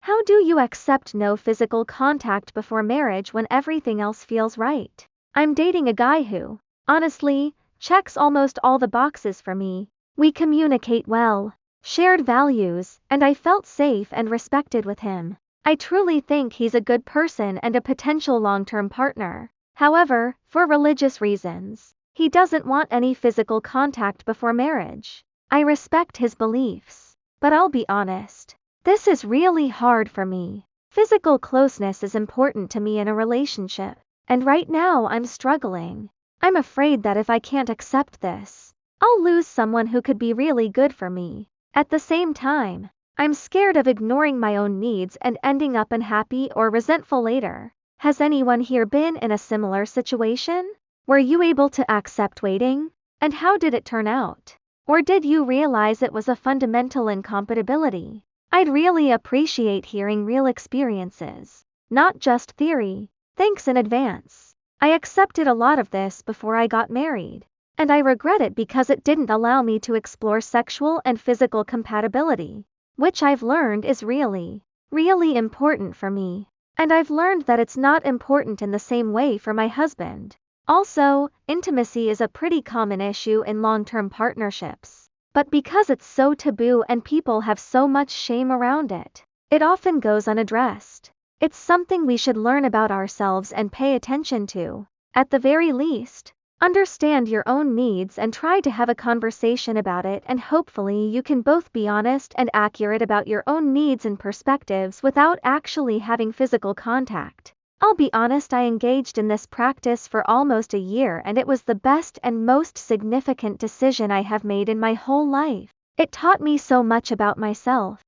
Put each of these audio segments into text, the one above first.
How do you accept no physical contact before marriage when everything else feels right? I'm dating a guy who, honestly, checks almost all the boxes for me. We communicate well, shared values, and I felt safe and respected with him. I truly think he's a good person and a potential long-term partner. However, for religious reasons, he doesn't want any physical contact before marriage. I respect his beliefs, but I'll be honest. This is really hard for me. Physical closeness is important to me in a relationship, and right now I'm struggling. I'm afraid that if I can't accept this, I'll lose someone who could be really good for me. At the same time, I'm scared of ignoring my own needs and ending up unhappy or resentful later. Has anyone here been in a similar situation? Were you able to accept waiting? And how did it turn out? Or did you realize it was a fundamental incompatibility? I'd really appreciate hearing real experiences, not just theory. Thanks in advance. I accepted a lot of this before I got married, and I regret it because it didn't allow me to explore sexual and physical compatibility, which I've learned is really, really important for me. And I've learned that it's not important in the same way for my husband. Also, intimacy is a pretty common issue in long-term partnerships. But because it's so taboo and people have so much shame around it, it often goes unaddressed. It's something we should learn about ourselves and pay attention to. At the very least, understand your own needs and try to have a conversation about it, and hopefully you can both be honest and accurate about your own needs and perspectives without actually having physical contact. I'll be honest, I engaged in this practice for almost a year and it was the best and most significant decision I have made in my whole life. It taught me so much about myself,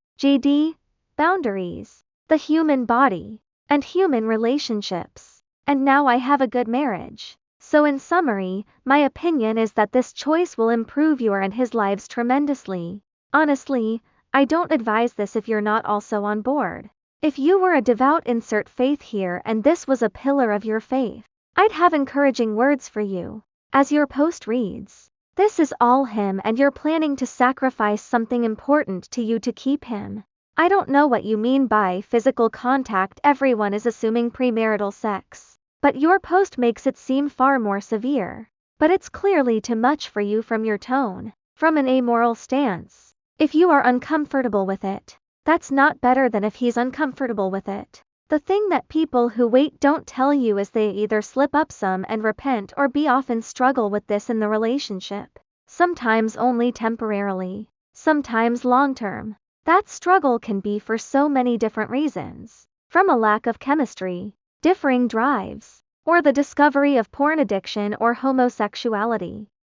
boundaries, the human body, and human relationships. And now I have a good marriage. So in summary, my opinion is that this choice will improve your and his lives tremendously. Honestly, I don't advise this if you're not also on board. If you were a devout insert faith here and this was a pillar of your faith, I'd have encouraging words for you. As your post reads, this is all him and you're planning to sacrifice something important to you to keep him. I don't know what you mean by physical contact. Everyone is assuming premarital sex, but your post makes it seem far more severe. But it's clearly too much for you from your tone. From an amoral stance, if you are uncomfortable with it, that's not better than if he's uncomfortable with it. The thing that people who wait don't tell you is they either slip up some and repent or B often struggle with this in the relationship. Sometimes only temporarily, sometimes long-term. That struggle can be for so many different reasons, from a lack of chemistry, differing drives, or the discovery of porn addiction or homosexuality.